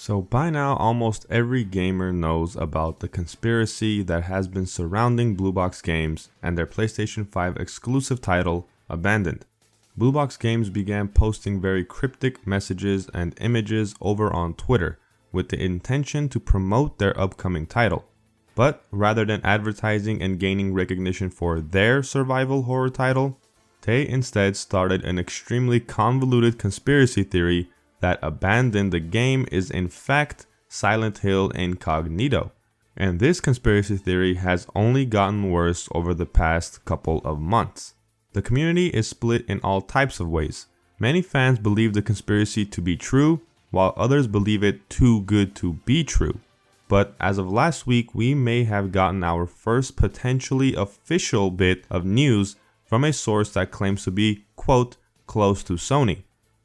So by now, almost every gamer knows about the conspiracy that has been surrounding Blue Box Games and their PlayStation 5 exclusive title, Abandoned. Blue Box Games began posting very cryptic messages and images over on Twitter with the intention to promote their upcoming title. But rather than advertising and gaining recognition for their survival horror title, they instead started an extremely convoluted conspiracy theory that Abandoned the game is in fact Silent Hill Incognito. And this conspiracy theory has only gotten worse over the past couple of months. The community is split in all types of ways. Many fans believe the conspiracy to be true, while others believe it too good to be true. But as of last week, we may have gotten our first potentially official bit of news from a source that claims to be, quote, close to Sony.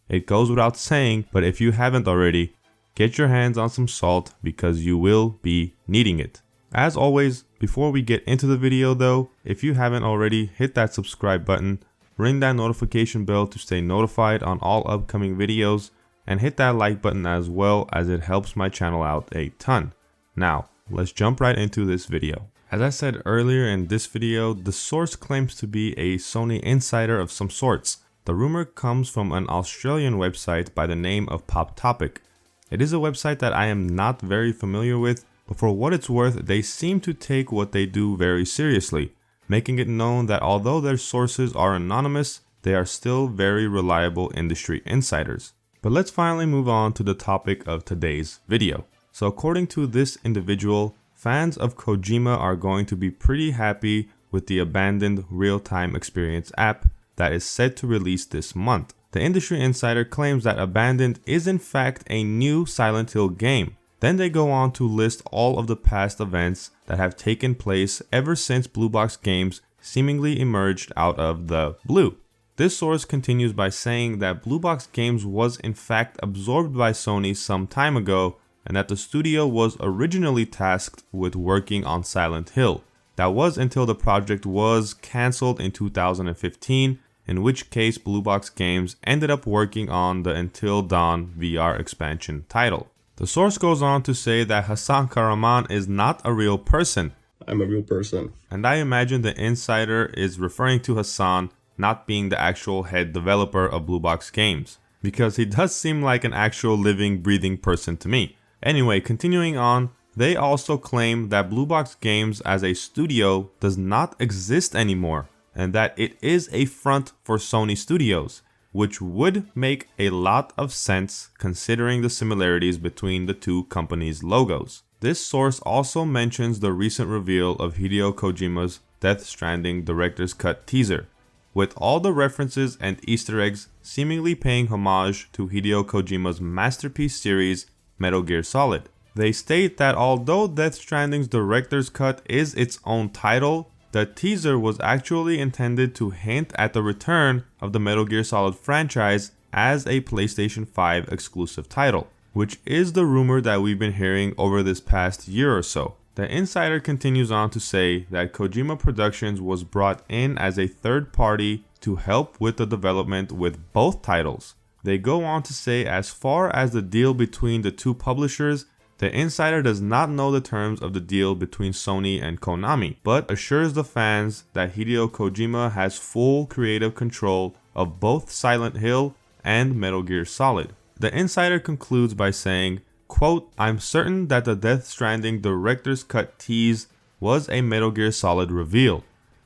It goes without saying, but if you haven't already, get your hands on some salt because you will be needing it. As always, before we get into the video though, if you haven't already, hit that subscribe button, ring that notification bell to stay notified on all upcoming videos, and hit that like button as well as it helps my channel out a ton. Now, let's jump right into this video. As I said earlier in this video, the source claims to be a Sony insider of some sorts. The rumor comes from an Australian website by the name of Pop Topic. It is a website that I am not very familiar with, but for what it's worth, they seem to take what they do very seriously, making it known that although their sources are anonymous, they are still very reliable industry insiders. But let's finally move on to the topic of today's video. So according to this individual, fans of Kojima are going to be pretty happy with the Abandoned real-time experience app that is set to release this month. The industry insider claims that Abandoned is in fact a new Silent Hill game. Then they go on to list all of the past events that have taken place ever since Blue Box Games seemingly emerged out of the blue. This source continues by saying that Blue Box Games was in fact absorbed by Sony some time ago and that the studio was originally tasked with working on Silent Hill. That was until the project was cancelled in 2015, in which case Blue Box Games ended up working on the Until Dawn VR expansion title. The source goes on to say that Hassan Karaman is not a real person. I'm a real person. And I imagine the insider is referring to Hassan not being the actual head developer of Blue Box Games, because he does seem like an actual living, breathing person to me. Anyway, continuing on, they also claim that Blue Box Games as a studio does not exist anymore, and that it is a front for Sony Studios, which would make a lot of sense considering the similarities between the two companies' logos. This source also mentions the recent reveal of Hideo Kojima's Death Stranding Director's Cut teaser, with all the references and Easter eggs seemingly paying homage to Hideo Kojima's masterpiece series Metal Gear Solid. They state that although Death Stranding's Director's Cut is its own title, the teaser was actually intended to hint at the return of the Metal Gear Solid franchise as a PlayStation 5 exclusive title, which is the rumor that we've been hearing over this past year or so. The insider continues on to say that Kojima Productions was brought in as a third party to help with the development with both titles. They go on to say as far as the deal between the two publishers, the insider does not know the terms of the deal between Sony and Konami, but assures the fans that Hideo Kojima has full creative control of both Silent Hill and Metal Gear Solid. The insider concludes by saying, quote, I'm certain that the Death Stranding Director's Cut tease was a Metal Gear Solid reveal,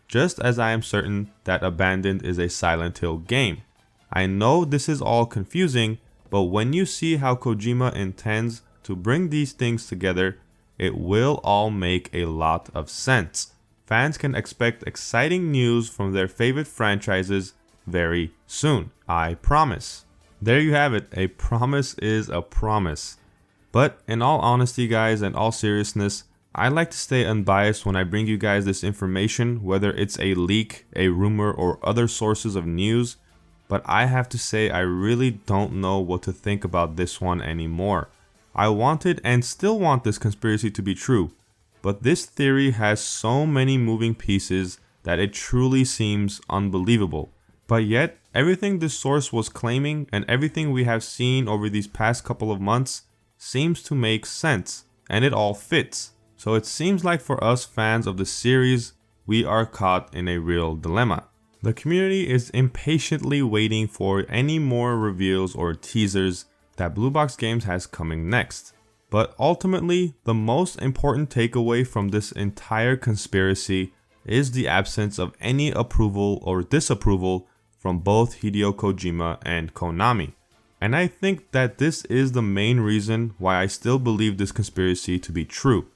just as I am certain that Abandoned is a Silent Hill game. I know this is all confusing, but when you see how Kojima intends to bring these things together, it will all make a lot of sense. Fans can expect exciting news from their favorite franchises very soon. I promise. There you have it. A promise is a promise. But in all honesty, guys, and all seriousness, I like to stay unbiased when I bring you guys this information, whether it's a leak, a rumor, or other sources of news. But I have to say I really don't know what to think about this one anymore. I wanted and still want this conspiracy to be true, but this theory has so many moving pieces that it truly seems unbelievable. But yet, everything this source was claiming and everything we have seen over these past couple of months seems to make sense, and it all fits. So it seems like for us fans of the series, we are caught in a real dilemma. The community is impatiently waiting for any more reveals or teasers that Blue Box Games has coming next. But ultimately, the most important takeaway from this entire conspiracy is the absence of any approval or disapproval from both Hideo Kojima and Konami. And I think that this is the main reason why I still believe this conspiracy to be true.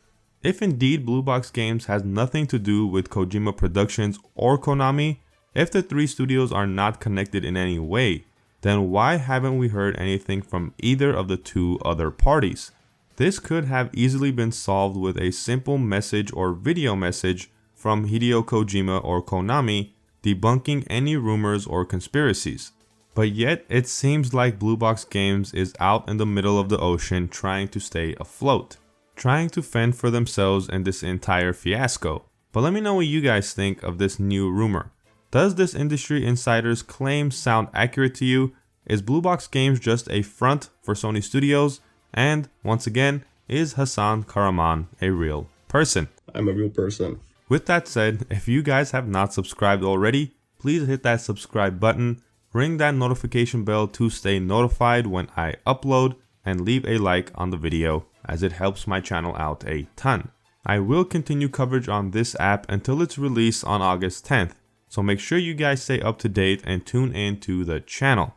If indeed Blue Box Games has nothing to do with Kojima Productions or Konami, if the three studios are not connected in any way, then why haven't we heard anything from either of the two other parties? This could have easily been solved with a simple message or video message from Hideo Kojima or Konami debunking any rumors or conspiracies. But yet it seems like Blue Box Games is out in the middle of the ocean trying to stay afloat, trying to fend for themselves in this entire fiasco. But let me know what you guys think of this new rumor. Does this industry insider's claim sound accurate to you? Is Blue Box Games just a front for Sony Studios? And once again, is Hassan Karaman a real person? I'm a real person. With that said, if you guys have not subscribed already, please hit that subscribe button, ring that notification bell to stay notified when I upload, and leave a like on the video as it helps my channel out a ton. I will continue coverage on this app until its release on August 10th, so make sure you guys stay up to date and tune in to the channel.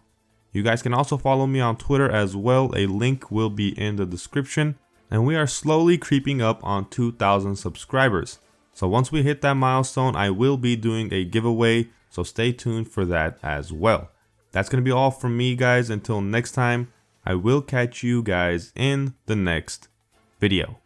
You guys can also follow me on Twitter as well, a link will be in the description, and we are slowly creeping up on 2,000 subscribers. So once we hit that milestone, I will be doing a giveaway, so stay tuned for that as well. That's going to be all from me guys. Until next time, I will catch you guys in the next video.